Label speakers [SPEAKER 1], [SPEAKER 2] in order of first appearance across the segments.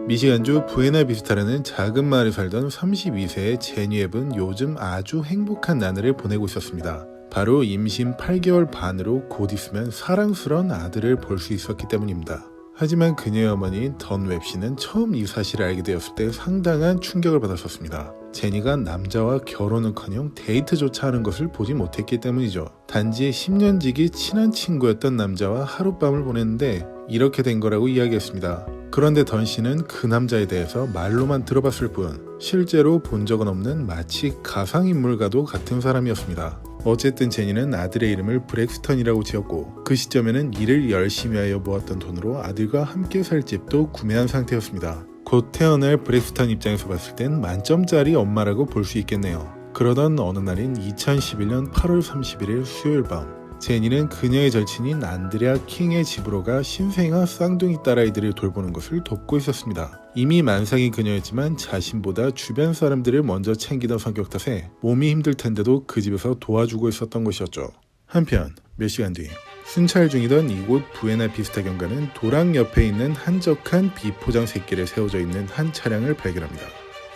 [SPEAKER 1] 미시간주 부에나비스타라는 작은 마을에 살던 32세의 제니앱은 요즘 아주 행복한 나날을 보내고 있었습니다. 바로 임신 8개월 반으로 곧 있으면 사랑스러운 아들을 볼 수 있었기 때문입니다. 하지만 그녀의 어머니인 던 웹씨는 처음 이 사실을 알게 되었을 때 상당한 충격을 받았었습니다. 제니가 남자와 결혼은커녕 데이트조차 하는 것을 보지 못했기 때문이죠. 단지 10년지기 친한 친구였던 남자와 하룻밤을 보냈는데 이렇게 된 거라고 이야기했습니다. 그런데 던 씨는 그 남자에 대해서 말로만 들어봤을 뿐 실제로 본 적은 없는 마치 가상인물과도 같은 사람이었습니다. 어쨌든 제니는 아들의 이름을 브렉스턴이라고 지었고 그 시점에는 일을 열심히 하여 모았던 돈으로 아들과 함께 살 집도 구매한 상태였습니다. 곧 태어날 브렉스턴 입장에서 봤을 땐 만점짜리 엄마라고 볼 수 있겠네요. 그러던 어느 날인 2011년 8월 31일 수요일 밤, 제니는 그녀의 절친인 안드레아 킹의 집으로 가 신생아 쌍둥이 딸아이들을 돌보는 것을 돕고 있었습니다. 이미 만삭인 그녀였지만 자신보다 주변 사람들을 먼저 챙기던 성격 탓에 몸이 힘들 텐데도 그 집에서 도와주고 있었던 것이었죠. 한편 몇 시간 뒤 순찰 중이던 이곳 부에나비스타 경관은 도랑 옆에 있는 한적한 비포장 샛길에 세워져 있는 한 차량을 발견합니다.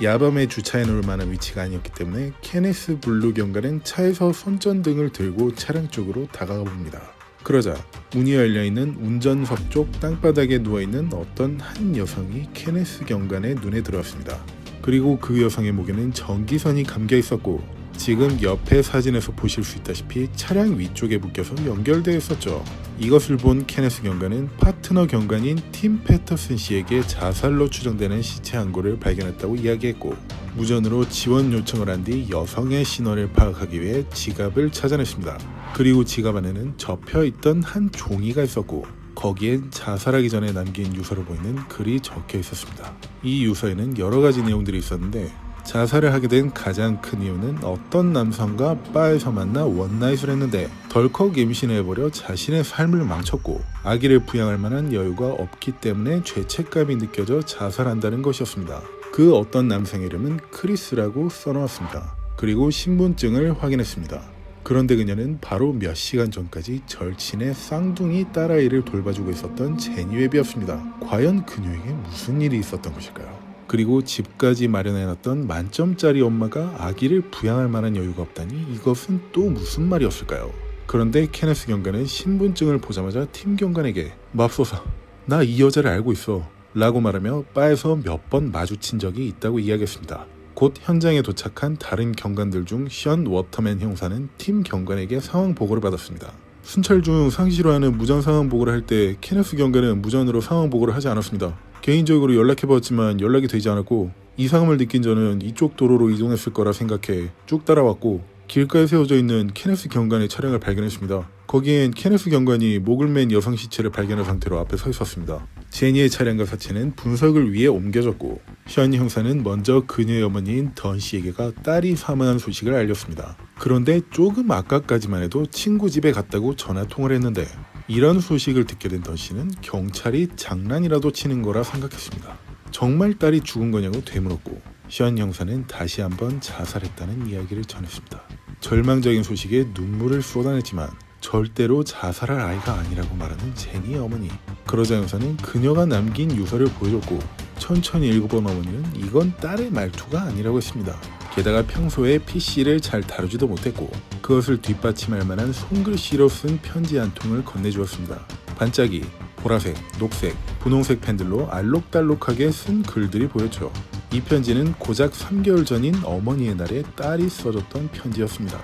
[SPEAKER 1] 야밤에 주차해 놓을 만한 위치가 아니었기 때문에 케네스 블루 경관은 차에서 손전등을 들고 차량 쪽으로 다가가 봅니다. 그러자 문이 열려있는 운전석 쪽 땅바닥에 누워있는 어떤 한 여성이 케네스 경관의 눈에 들어왔습니다. 그리고 그 여성의 목에는 전기선이 감겨 있었고 지금 옆에 사진에서 보실 수 있다시피 차량 위쪽에 묶여서 연결되어 있었죠. 이것을 본 케네스 경관은 파트너 경관인 팀 패터슨 씨에게 자살로 추정되는 시체 한 구를 발견했다고 이야기했고 무전으로 지원 요청을 한 뒤 여성의 신원을 파악하기 위해 지갑을 찾아냈습니다. 그리고 지갑 안에는 접혀있던 한 종이가 있었고 거기엔 자살하기 전에 남긴 유서로 보이는 글이 적혀 있었습니다. 이 유서에는 여러 가지 내용들이 있었는데 자살을 하게 된 가장 큰 이유는 어떤 남성과 바에서 만나 원나잇을 했는데 덜컥 임신해버려 자신의 삶을 망쳤고 아기를 부양할 만한 여유가 없기 때문에 죄책감이 느껴져 자살한다는 것이었습니다. 그 어떤 남성의 이름은 크리스라고 써놓았습니다. 그리고 신분증을 확인했습니다. 그런데 그녀는 바로 몇 시간 전까지 절친의 쌍둥이 딸아이를 돌봐주고 있었던 제니웹이었습니다. 과연 그녀에게 무슨 일이 있었던 것일까요? 그리고 집까지 마련해놨던 만점짜리 엄마가 아기를 부양할 만한 여유가 없다니 이것은 또 무슨 말이었을까요? 그런데 케네스 경관은 신분증을 보자마자 팀 경관에게 맙소사, 나 이 여자를 알고 있어 라고 말하며 바에서 몇 번 마주친 적이 있다고 이야기했습니다. 곧 현장에 도착한 다른 경관들 중 션 워터맨 형사는 팀 경관에게 상황 보고를 받았습니다. 순찰 중 상시로 하는 무전 상황 보고를 할 때 케네스 경관은 무전으로 상황 보고를 하지 않았습니다. 개인적으로 연락해보았지만 연락이 되지 않았고 이상함을 느낀 저는 이쪽 도로로 이동했을 거라 생각해 쭉 따라왔고 길가에 세워져 있는 케네스 경관의 차량을 발견했습니다. 거기엔 케네스 경관이 목을 맨 여성 시체를 발견한 상태로 앞에 서 있었습니다. 제니의 차량과 사체는 분석을 위해 옮겨졌고 션 형사는 먼저 그녀의 어머니인 던 씨에게가 딸이 사망한 소식을 알렸습니다. 그런데 조금 아까까지만 해도 친구 집에 갔다고 전화통화를 했는데 이런 소식을 듣게 된 던 씨는 경찰이 장난이라도 치는 거라 생각했습니다. 정말 딸이 죽은 거냐고 되물었고 션 형사는 다시 한번 자살했다는 이야기를 전했습니다. 절망적인 소식에 눈물을 쏟아냈지만 절대로 자살할 아이가 아니라고 말하는 제니의 어머니. 그러자 형사는 그녀가 남긴 유서를 보여줬고 천천히 읽어본 어머니는 이건 딸의 말투가 아니라고 했습니다. 게다가 평소에 PC를 잘 다루지도 못했고 그것을 뒷받침할 만한 손글씨로 쓴 편지 한 통을 건네주었습니다. 반짝이, 보라색, 녹색, 분홍색 펜들로 알록달록하게 쓴 글들이 보였죠. 이 편지는 고작 3개월 전인 어머니의 날에 딸이 써줬던 편지였습니다.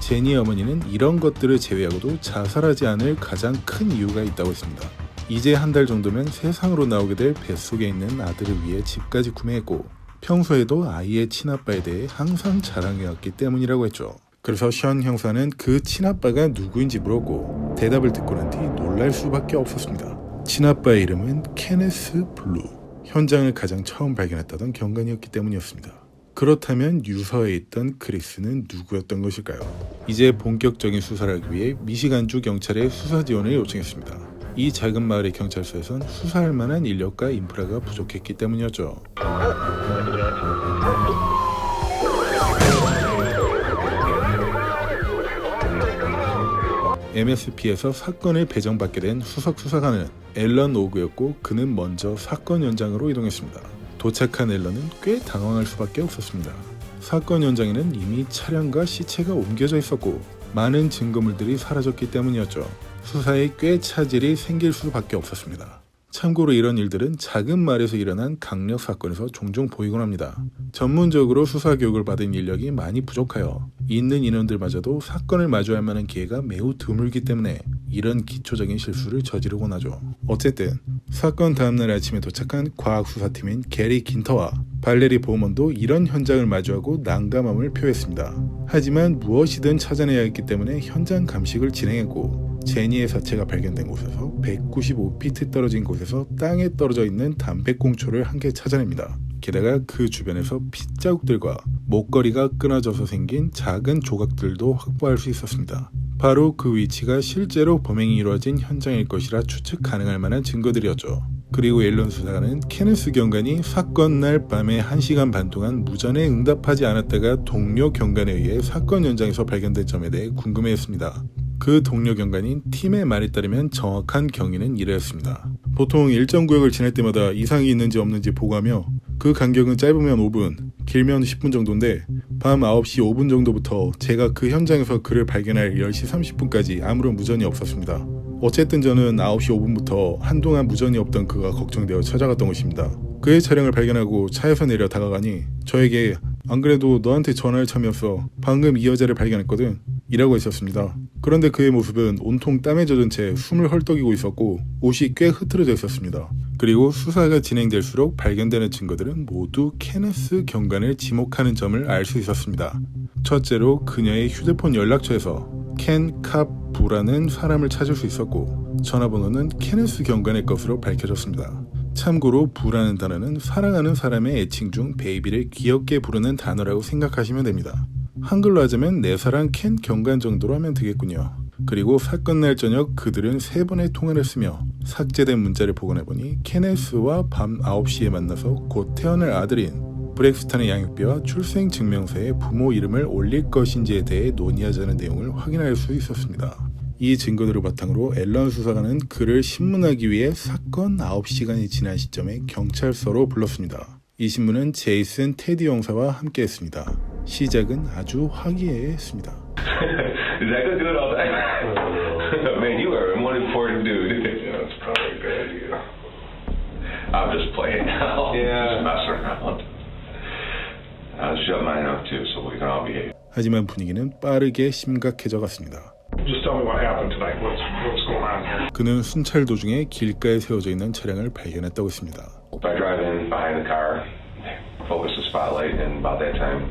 [SPEAKER 1] 제니의 어머니는 이런 것들을 제외하고도 자살하지 않을 가장 큰 이유가 있다고 했습니다. 이제 한 달 정도면 세상으로 나오게 될 뱃속에 있는 아들을 위해 집까지 구매했고 평소에도 아이의 친아빠에 대해 항상 자랑해왔기 때문이라고 했죠. 그래서 션 형사는 그 친아빠가 누구인지 물었고 대답을 듣고 난 뒤 놀랄 수밖에 없었습니다. 친아빠의 이름은 케네스 블루. 현장을 가장 처음 발견했다던 경관이었기 때문이었습니다. 그렇다면 유서에 있던 크리스는 누구였던 것일까요? 이제 본격적인 수사를 하기 위해 미시간주 경찰의 수사 지원을 요청했습니다. 이 작은 마을의 경찰서에선 수사할 만한 인력과 인프라가 부족했기 때문이었죠. MSP에서 사건을 배정받게 된 수석 수사관은 앨런 오그였고 그는 먼저 사건 현장으로 이동했습니다. 도착한 앨런은 꽤 당황할 수밖에 없었습니다. 사건 현장에는 이미 차량과 시체가 옮겨져 있었고 많은 증거물들이 사라졌기 때문이었죠. 수사에 꽤 차질이 생길 수밖에 없었습니다. 참고로 이런 일들은 작은 마을에서 일어난 강력 사건에서 종종 보이곤 합니다. 전문적으로 수사 교육을 받은 인력이 많이 부족하여 있는 인원들마저도 사건을 마주할 만한 기회가 매우 드물기 때문에 이런 기초적인 실수를 저지르곤 하죠. 어쨌든 사건 다음날 아침에 도착한 과학수사팀인 게리 긴터와 발레리 보먼도 이런 현장을 마주하고 난감함을 표했습니다. 하지만 무엇이든 찾아내야 했기 때문에 현장 감식을 진행했고 제니의 사체가 발견된 곳에서 195피트 떨어진 곳에서 땅에 떨어져 있는 담배꽁초를 한 개 찾아냅니다. 게다가 그 주변에서 핏자국들과 목걸이가 끊어져서 생긴 작은 조각들도 확보할 수 있었습니다. 바로 그 위치가 실제로 범행이 이루어진 현장일 것이라 추측 가능할 만한 증거들이었죠. 그리고 앨런 수사관은 케네스 경관이 사건 날 밤에 1시간 반 동안 무전에 응답하지 않았다가 동료 경관에 의해 사건 현장에서 발견된 점에 대해 궁금해했습니다. 그 동료 경관인 팀의 말에 따르면 정확한 경위는 이러했습니다. 보통 일정 구역을 지날 때마다 이상이 있는지 없는지 보고하며 그 간격은 짧으면 5분, 길면 10분 정도인데 밤 9시 5분 정도부터 제가 그 현장에서 그를 발견할 10시 30분까지 아무런 무전이 없었습니다. 어쨌든 저는 9시 5분부터 한동안 무전이 없던 그가 걱정되어 찾아갔던 것입니다. 그의 차량을 발견하고 차에서 내려 다가가니 저에게 안 그래도 너한테 전화를 참여했어. 방금 이 여자를 발견했거든. 이라고 했었습니다. 그런데 그의 모습은 온통 땀에 젖은 채 숨을 헐떡이고 있었고 옷이 꽤 흐트러져 있었습니다. 그리고 수사가 진행될수록 발견되는 증거들은 모두 케네스 경관을 지목하는 점을 알 수 있었습니다. 첫째로 그녀의 휴대폰 연락처에서 켄 캅 부라는 사람을 찾을 수 있었고 전화번호는 케네스 경관의 것으로 밝혀졌습니다. 참고로 부라는 단어는 사랑하는 사람의 애칭 중 베이비를 귀엽게 부르는 단어라고 생각하시면 됩니다. 한글로 하자면 내 사랑 켄 경관 정도로 하면 되겠군요. 그리고 사건 날 저녁 그들은 3번의 통화를 했으며 삭제된 문자를 복원해보니 케네스와 밤 9시에 만나서 곧 태어날 아들인 브렉스턴의 양육비와 출생증명서에 부모 이름을 올릴 것인지에 대해 논의하자는 내용을 확인할 수 있었습니다. 이 증거들을 바탕으로 앨런 수사관은 그를 신문하기 위해 사건 9시간이 지난 시점에 경찰서로 불렀습니다. 이 신문은 제이슨 테디 형사와 함께했습니다. 시작은 아주 화기애애했습니다.
[SPEAKER 2] Is that gonna do it all day? Man, you are one important dude.
[SPEAKER 3] Yeah, that's probably a good idea.
[SPEAKER 2] I'm just playing now.
[SPEAKER 3] Yeah.
[SPEAKER 2] Just messing around. I'll shut mine up too, so we can all behave.
[SPEAKER 1] 하지만 분위기는 빠르게 심각해져 갔습니다.
[SPEAKER 3] Just tell me what happened tonight. What's going on here?
[SPEAKER 1] 그는 순찰 도중에 길가에 세워져 있는 차량을 발견했다고 했습니다.
[SPEAKER 2] I drive in behind the car, focus the spotlight, and about that time,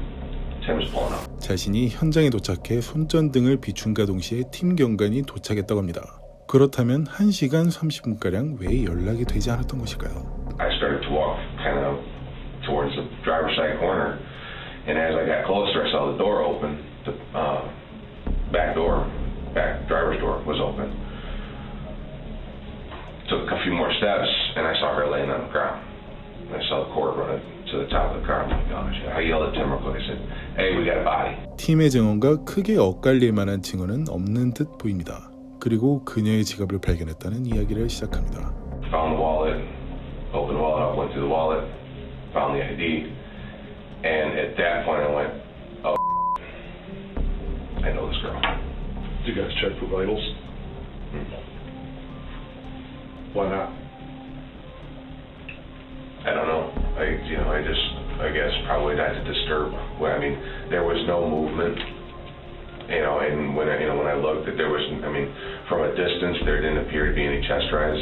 [SPEAKER 2] Tim was pulling up.
[SPEAKER 1] 자신이 현장에 도착해 손전등을 비춘과 동시에 팀 경관이 도착했다고 합니다. 그렇다면 1시간 30분가량 왜 연락이 되지 않았던 것일까요?
[SPEAKER 2] I started to walk kind of towards the driver's side corner, and as I got closer, I saw the door open. The back driver's door was open. Took a few more steps, and I saw her laying on the ground. I saw the cord running to the top of the car. Oh my gosh! I yelled at Tim real quick. I said, "Hey, we got a body."
[SPEAKER 1] 팀의 증언과 크게 엇갈릴 만한 증언은 없는 듯 보입니다. 그리고 그녀의 지갑을 발견했다는 이야기를 시작합니다.
[SPEAKER 2] Found the wallet, opened the wallet up, went through the wallet, found the ID, and at that point I went, "Oh, I know this girl."
[SPEAKER 3] Did you guys check for vitals? Why not?
[SPEAKER 2] I don't know. I guess probably not to disturb. Well, I mean, there was no movement, and when I looked, there was, from a distance, there didn't appear to be any chest rise.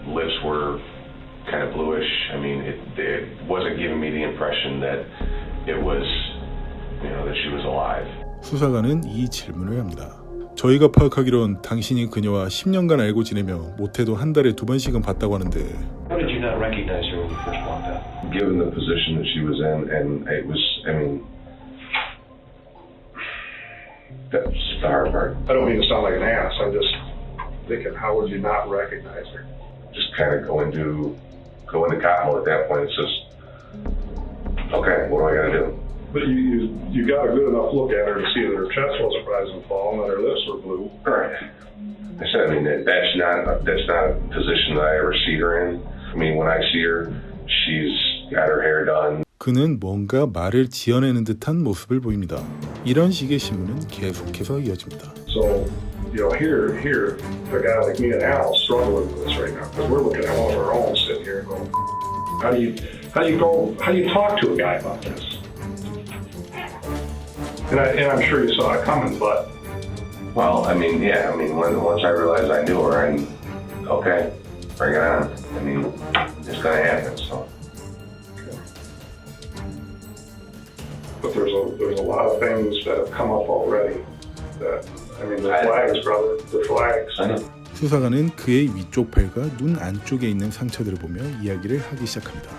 [SPEAKER 2] Lips were kind of bluish. It wasn't giving me the impression that it was, that she was alive.
[SPEAKER 1] 수사관은 이 질문을 합니다. 저희가 파악하기론 당신이 그녀와 10년간 알고 지내며 못해도 한 달에 2번씩은 봤다고 하는데
[SPEAKER 4] How did you not recognize her when you first walked up?
[SPEAKER 2] Given the position that she was in, and it was, that's the hard part.
[SPEAKER 3] I don't mean to sound like an ass. I'm just thinking, how would you not recognize her?
[SPEAKER 2] Just kind of go into cop mode at that point. It's just, okay, what do I got to do?
[SPEAKER 3] But you got a good enough look at her to see that her chest wasn't rising and falling, and her lips were blue.
[SPEAKER 2] Right. I said, I mean, that's not a position that I ever see her in. I mean, when I see her, she's got her hair done.
[SPEAKER 1] 그는 뭔가 말을 지어내는 듯한 모습을 보입니다. 이런 식의 신문은 계속해서 이어집니다.
[SPEAKER 3] So, here, a guy like me and Al struggling with this right now because we're looking at one of our own sitting here and going, how do you talk to a guy about this? And I'm sure you saw it coming, but.
[SPEAKER 2] Well, I mean, yeah, I mean, once I realized I knew her, and okay, bring it on. I mean, it's gonna happen, so.
[SPEAKER 3] But there's a lot of things that have come up already that, I mean, the flags, brother, the flags.
[SPEAKER 2] I know.
[SPEAKER 1] 수사관은 그의 위쪽 팔과 눈 안쪽에 있는 상처들을 보며 이야기를 하기 시작합니다.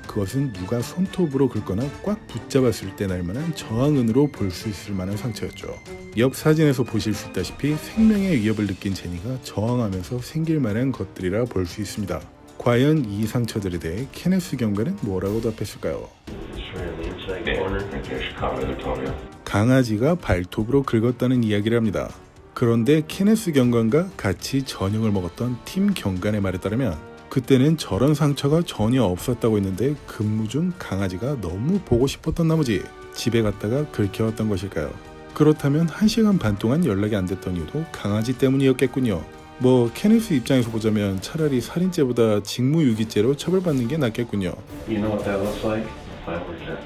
[SPEAKER 1] 그것은 누가 손톱으로 긁거나 꽉 붙잡았을 때 날 만한 저항은으로 볼 수 있을 만한 상처였죠. 옆 사진에서 보실 수 있다시피 생명의 위협을 느낀 제니가 저항하면서 생길 만한 것들이라 볼 수 있습니다. 과연 이 상처들에 대해 케네스 경관은 뭐라고 답했을까요? 강아지가 발톱으로 긁었다는 이야기를 합니다. 그런데 케네스 경관과 같이 저녁을 먹었던 팀 경관의 말에 따르면 그때는 저런 상처가 전혀 없었다고 했는데 근무 중 강아지가 너무 보고 싶었던 나머지 집에 갔다가 긁혀왔던 것일까요? 그렇다면 1시간 반 동안 연락이 안 됐던 이유도 강아지 때문이었겠군요. 뭐 케네스 입장에서 보자면 차라리 살인죄보다 직무유기죄로 처벌받는 게 낫겠군요.
[SPEAKER 4] You know what that looks like? If I were to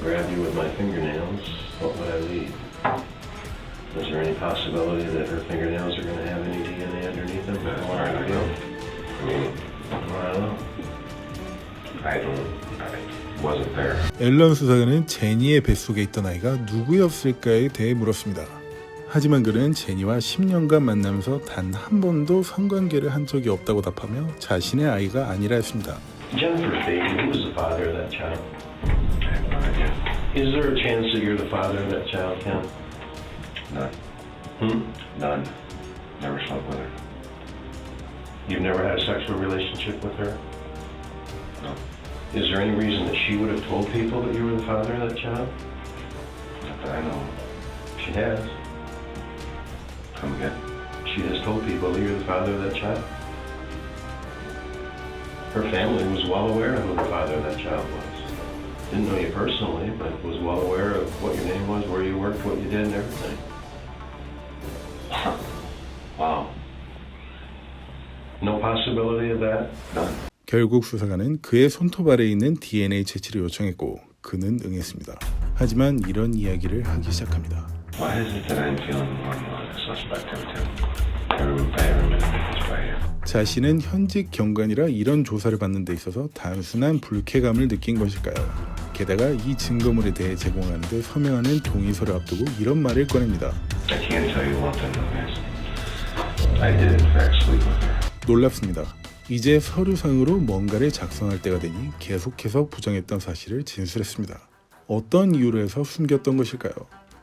[SPEAKER 4] grab you with my fingernails, what would I leave? Is there any possibility that her fingernails are going to have any DNA underneath them?
[SPEAKER 2] I wasn't there.
[SPEAKER 1] 앨런 수사관은 제니의 뱃속에 있던 아이가 누구였을까에 대해 물었습니다. 하지만 그는 제니와 10년간 만나면서 단 한 번도 성관계를 한 적이 없다고 답하며 자신의 아이가 아니라 했습니다.
[SPEAKER 4] Jennifer's baby, who was the father of that child?
[SPEAKER 2] I have no idea.
[SPEAKER 4] Is there a chance that you're the father of that child, Ken?
[SPEAKER 2] None. None. Never slept with her.
[SPEAKER 4] You've never had a sexual relationship with her?
[SPEAKER 2] No.
[SPEAKER 4] Is there any reason that she would have told people that you were the father of that child?
[SPEAKER 2] Not that I know.
[SPEAKER 4] She has.
[SPEAKER 2] Come again?
[SPEAKER 4] She has told people that you're the father of that child. Her family was well aware of who the father of that child was. Didn't know you personally, but was well aware of what your name was, where you worked, what you did, and everything.
[SPEAKER 2] Wow.
[SPEAKER 4] No possibility of that?
[SPEAKER 2] None.
[SPEAKER 1] 결국 수사관은 그의 손톱 아래에 있는 DNA 채취를 요청했고 그는 응했습니다. 하지만 이런 이야기를 하기 시작합니다.
[SPEAKER 2] Why is it that I'm feeling more and more like a suspect every minute this right here?
[SPEAKER 1] 자신은 현직 경관이라 이런 조사를 받는 데 있어서 단순한 불쾌감을 느낀 것일까요? 게다가 이 증거물에 대해 제공하는 데 서명하는 동의서를 앞두고 이런 말을 꺼냅니다.
[SPEAKER 2] I can't tell you one thing though, guys. I did in fact sleep with her.
[SPEAKER 1] 놀랍습니다. 이제 서류상으로 뭔가를 작성할 때가 되니 계속해서 부정했던 사실을 진술했습니다. 어떤 이유로 해서 숨겼던 것일까요?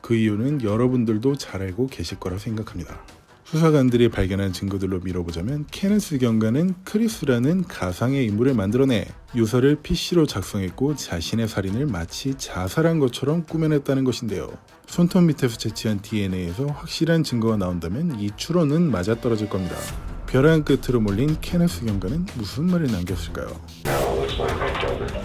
[SPEAKER 1] 그 이유는 여러분들도 잘 알고 계실 거라 생각합니다. 수사관들이 발견한 증거들로 미뤄보자면 케네스 경관은 크리스라는 가상의 인물을 만들어내 유서를 PC로 작성했고 자신의 살인을 마치 자살한 것처럼 꾸며냈다는 것인데요. 손톱 밑에서 채취한 DNA에서 확실한 증거가 나온다면 이 추론은 맞아떨어질 겁니다. 벼랑 끝으로 몰린 케네스 경관은 무슨 말을 남겼을까요?
[SPEAKER 2] Now it looks like I killed her.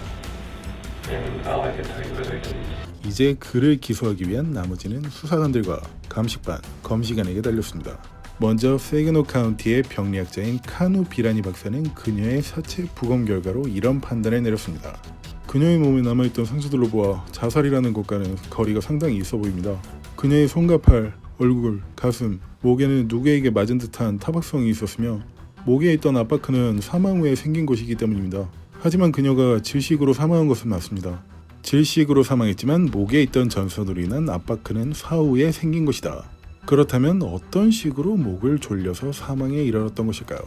[SPEAKER 2] And all I can tell you is I didn't.
[SPEAKER 1] 이제 그를 기소하기 위한 나머지는 수사관들과 감식반, 검시관에게 달렸습니다. 먼저 세그노 카운티의 병리학자인 카누 비라니 박사는 그녀의 사체 부검 결과로 이런 판단을 내렸습니다. 그녀의 몸에 남아있던 상처들로 보아 자살이라는 것과는 거리가 상당히 있어 보입니다. 그녀의 손과 팔, 얼굴, 가슴, 목에는 누구에게 맞은 듯한 타박성이 있었으며 목에 있던 압박근은 사망 후에 생긴 것이기 때문입니다. 하지만 그녀가 질식으로 사망한 것은 맞습니다. 질식으로 사망했지만 목에 있던 전선으로 인한 압박근은 사후에 생긴 것이다. 그렇다면 어떤 식으로 목을 졸려서 사망에 이르렀던 것일까요?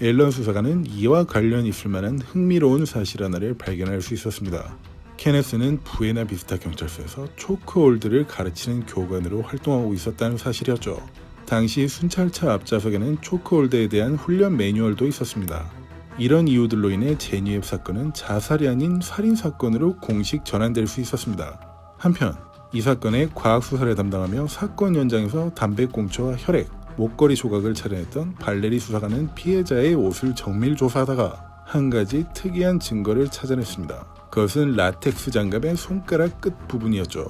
[SPEAKER 1] 앨런 수사관은 이와 관련 있을 만한 흥미로운 사실 하나를 발견할 수 있었습니다. 케네스는 부에나 비스타 경찰서에서 초크홀드를 가르치는 교관으로 활동하고 있었다는 사실이었죠. 당시 순찰차 앞좌석에는 초크홀드에 대한 훈련 매뉴얼도 있었습니다. 이런 이유들로 인해 제니앱 사건은 자살이 아닌 살인 사건으로 공식 전환될 수 있었습니다. 한편 이 사건의 과학수사를 담당하며 사건 현장에서 담배꽁초와 혈액, 목걸이 조각을 찾아냈던 발레리 수사관은 피해자의 옷을 정밀 조사하다가 한 가지 특이한 증거를 찾아냈습니다. 그것은 라텍스 장갑의 손가락 끝 부분이었죠.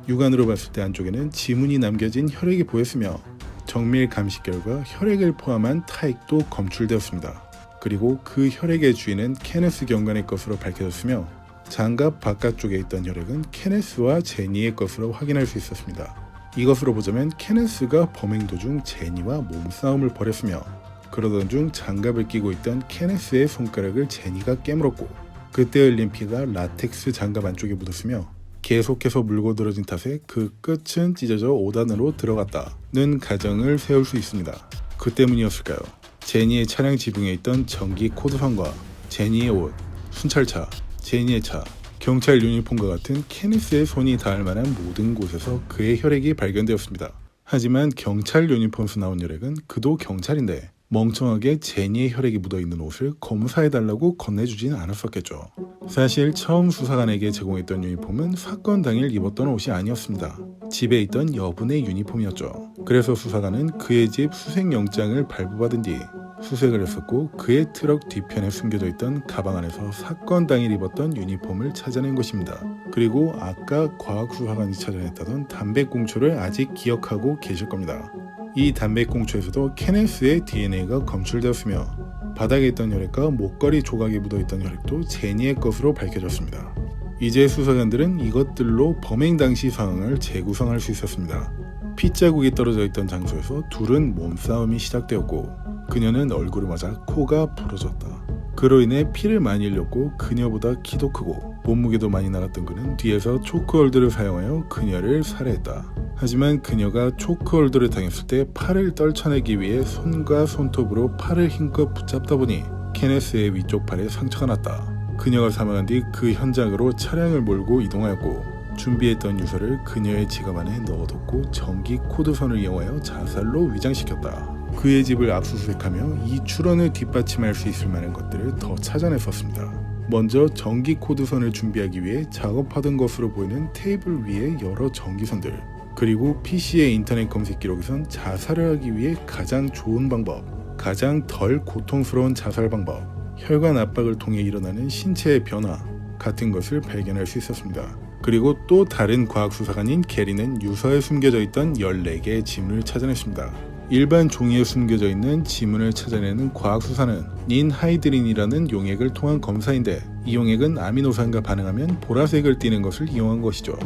[SPEAKER 1] 육안으로 봤을 때 안쪽에는 지문이 남겨진 혈액이 보였으며 정밀 감식 결과 혈액을 포함한 타액도 검출되었습니다. 그리고 그 혈액의 주인은 케네스 경관의 것으로 밝혀졌으며 장갑 바깥쪽에 있던 혈액은 케네스와 제니의 것으로 확인할 수 있었습니다. 이것으로 보자면 케네스가 범행 도중 제니와 몸싸움을 벌였으며 그러던 중 장갑을 끼고 있던 케네스의 손가락을 제니가 깨물었고 그때 흘린 피가 라텍스 장갑 안쪽에 묻었으며 계속해서 물고 늘어진 탓에 그 끝은 찢어져 5단으로 들어갔다는 가정을 세울 수 있습니다. 그 때문이었을까요? 제니의 차량 지붕에 있던 전기 코드선과 제니의 옷, 순찰차, 제니의 차, 경찰 유니폼과 같은 케네스의 손이 닿을 만한 모든 곳에서 그의 혈액이 발견되었습니다. 하지만 경찰 유니폼에서 나온 혈액은 그도 경찰인데 멍청하게 제니의 혈액이 묻어있는 옷을 검사해달라고 건네주지는 않았었겠죠. 사실 처음 수사관에게 제공했던 유니폼은 사건 당일 입었던 옷이 아니었습니다. 집에 있던 여분의 유니폼이었죠. 그래서 수사관은 그의 집 수색영장을 발부받은 뒤 수색을 했었고 그의 트럭 뒤편에 숨겨져 있던 가방 안에서 사건 당일 입었던 유니폼을 찾아낸 것입니다. 그리고 아까 과학수사관이 찾아냈다던 담배꽁초를 아직 기억하고 계실 겁니다. 이 담배꽁초에서도 케네스의 DNA가 검출되었으며 바닥에 있던 혈액과 목걸이 조각에 묻어있던 혈액도 제니의 것으로 밝혀졌습니다. 이제 수사관들은 이것들로 범행 당시 상황을 재구성할 수 있었습니다. 핏자국이 떨어져 있던 장소에서 둘은 몸싸움이 시작되었고 그녀는 얼굴을 맞아 코가 부러졌다. 그로 인해 피를 많이 흘렸고 그녀보다 키도 크고 몸무게도 많이 나갔던 그는 뒤에서 초크홀더를 사용하여 그녀를 살해했다. 하지만 그녀가 초크홀더를 당했을 때 팔을 떨쳐내기 위해 손과 손톱으로 팔을 힘껏 붙잡다 보니 케네스의 위쪽 팔에 상처가 났다. 그녀가 사망한 뒤 그 현장으로 차량을 몰고 이동하였고 준비했던 유서를 그녀의 지갑 안에 넣어뒀고 전기 코드선을 이용하여 자살로 위장시켰다. 그의 집을 압수수색하며 이 추론을 뒷받침할 수 있을 만한 것들을 더 찾아냈었습니다. 먼저 전기 코드선을 준비하기 위해 작업하던 것으로 보이는 테이블 위에 여러 전기선들, 그리고 PC의 인터넷 검색 기록에선 자살을 하기 위해 가장 좋은 방법, 가장 덜 고통스러운 자살 방법, 혈관 압박을 통해 일어나는 신체의 변화 같은 것을 발견할 수 있었습니다. 그리고 또 다른 과학수사관인 게리는 유서에 숨겨져 있던 14개의 지문을 찾아냈습니다. 일반 종이에 숨겨져 있는 지문을 찾아내는 과학수사는 닌하이드린이라는 용액을 통한 검사인데 이 용액은 아미노산과 반응하면 보라색을 띠는 것을 이용한 것이죠.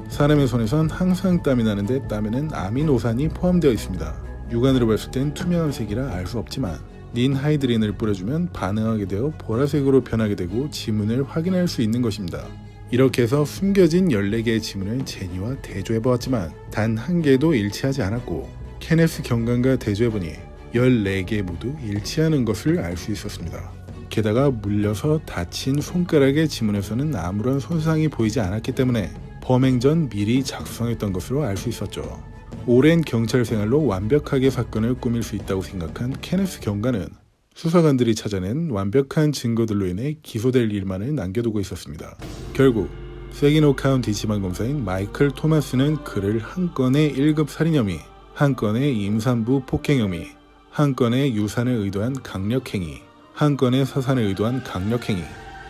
[SPEAKER 1] 사람의 손에선 항상 땀이 나는데 땀에는 아미노산이 포함되어 있습니다. 육안으로 봤을 땐 투명한 색이라 알 수 없지만 닌하이드린을 뿌려주면 반응하게 되어 보라색으로 변하게 되고 지문을 확인할 수 있는 것입니다. 이렇게 해서 숨겨진 14개의 지문을 제니와 대조해보았지만 단 한 개도 일치하지 않았고 케네스 경관과 대조해보니 14개 모두 일치하는 것을 알 수 있었습니다. 게다가 물려서 다친 손가락의 지문에서는 아무런 손상이 보이지 않았기 때문에 범행 전 미리 작성했던 것으로 알 수 있었죠. 오랜 경찰 생활로 완벽하게 사건을 꾸밀 수 있다고 생각한 케네스 경관은 수사관들이 찾아낸 완벽한 증거들로 인해 기소될 일만을 남겨두고 있었습니다. 결국 세기노 카운티 지방검사인 마이클 토마스는 그를 한 건의 1급 살인 혐의, 한 건의 임산부 폭행 혐의, 한 건의 유산을 의도한 강력행위, 한 건의 사산을 의도한 강력행위,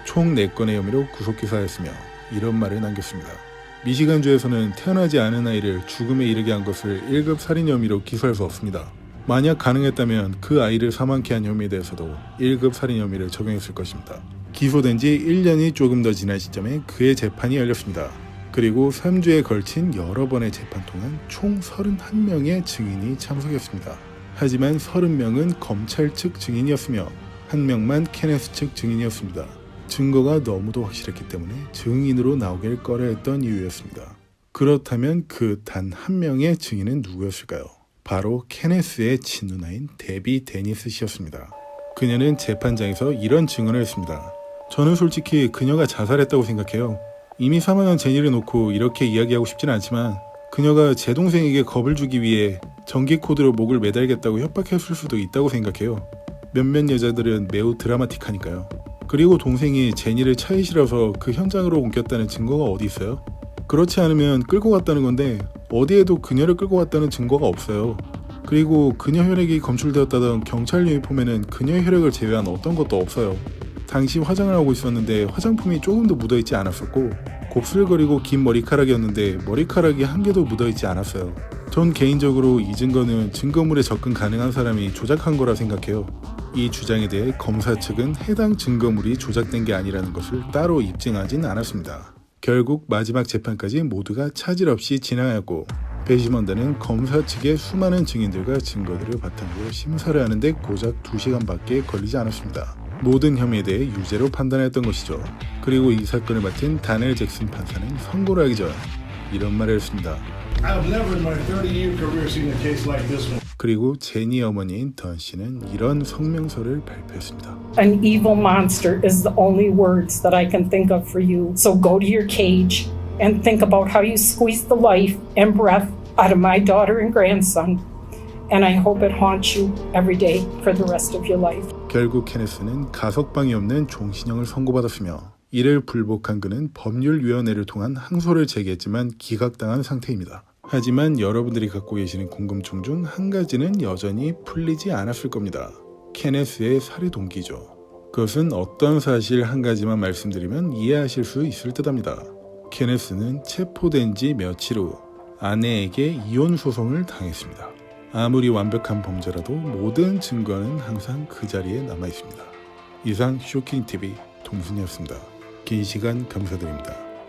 [SPEAKER 1] 총 4건의 혐의로 구속기소하였으며 이런 말을 남겼습니다. 미시간주에서는 태어나지 않은 아이를 죽음에 이르게 한 것을 1급 살인 혐의로 기소할 수 없습니다. 만약 가능했다면 그 아이를 사망케 한 혐의에 대해서도 1급 살인 혐의를 적용했을 것입니다. 기소된 지 1년이 조금 더 지난 시점에 그의 재판이 열렸습니다. 그리고 3주에 걸친 여러 번의 재판 동안 총 31명의 증인이 참석했습니다. 하지만 30명은 검찰 측 증인이었으며 1명만 케네스 측 증인이었습니다. 증거가 너무도 확실했기 때문에 증인으로 나오길 꺼려했던 이유였습니다. 그렇다면 그 단 한 명의 증인은 누구였을까요? 바로 케네스의 친누나인 데비 데니스 씨였습니다. 그녀는 재판장에서 이런 증언을 했습니다. 저는 솔직히 그녀가 자살했다고 생각해요. 이미 사망한 제니를 놓고 이렇게 이야기하고 싶지는 않지만 그녀가 제 동생에게 겁을 주기 위해 전기 코드로 목을 매달겠다고 협박했을 수도 있다고 생각해요. 몇몇 여자들은 매우 드라마틱하니까요. 그리고 동생이 제니를 차에 실어서 그 현장으로 옮겼다는 증거가 어디 있어요? 그렇지 않으면 끌고 갔다는 건데 어디에도 그녀를 끌고 갔다는 증거가 없어요. 그리고 그녀 혈액이 검출되었다던 경찰 유니폼에는 그녀의 혈액을 제외한 어떤 것도 없어요. 당시 화장을 하고 있었는데 화장품이 조금도 묻어있지 않았었고 곱슬거리고 긴 머리카락이었는데 머리카락이 한 개도 묻어있지 않았어요. 전 개인적으로 이 증거는 증거물에 접근 가능한 사람이 조작한 거라 생각해요. 이 주장에 대해 검사 측은 해당 증거물이 조작된 게 아니라는 것을 따로 입증하진 않았습니다. 결국 마지막 재판까지 모두가 차질 없이 진행하였고 배심원단은 검사 측의 수많은 증인들과 증거들을 바탕으로 심사를 하는데 고작 2시간밖에 걸리지 않았습니다. 모든 혐의에 대해 유죄로 판단했던 것이죠. 그리고 이 사건을 맡은 다넬 잭슨 판사는 선고를 하기 전 이런 말을 했습니다.
[SPEAKER 5] I've never in my 30-year career seen a case like this one.
[SPEAKER 1] 그리고 제니 어머니인 던 씨는 이런 성명서를 발표했습니다.
[SPEAKER 6] An evil monster is the only words that I can think of for you. So go to your cage and think about how you squeeze the life and breath out of my daughter and grandson. And I hope it haunts you every day for the rest of your life.
[SPEAKER 1] 결국 케네스는 가석방이 없는 종신형을 선고받았으며 이를 불복한 그는 법률위원회를 통한 항소를 제기했지만 기각당한 상태입니다. 하지만 여러분들이 갖고 계시는 궁금증 중 한 가지는 여전히 풀리지 않았을 겁니다. 케네스의 살해 동기죠. 그것은 어떤 사실 한 가지만 말씀드리면 이해하실 수 있을 듯합니다. 케네스는 체포된 지 며칠 후 아내에게 이혼 소송을 당했습니다. 아무리 완벽한 범죄라도 모든 증거는 항상 그 자리에 남아 있습니다. 이상 쇼킹TV 동순이었습니다. 긴 시간 감사드립니다.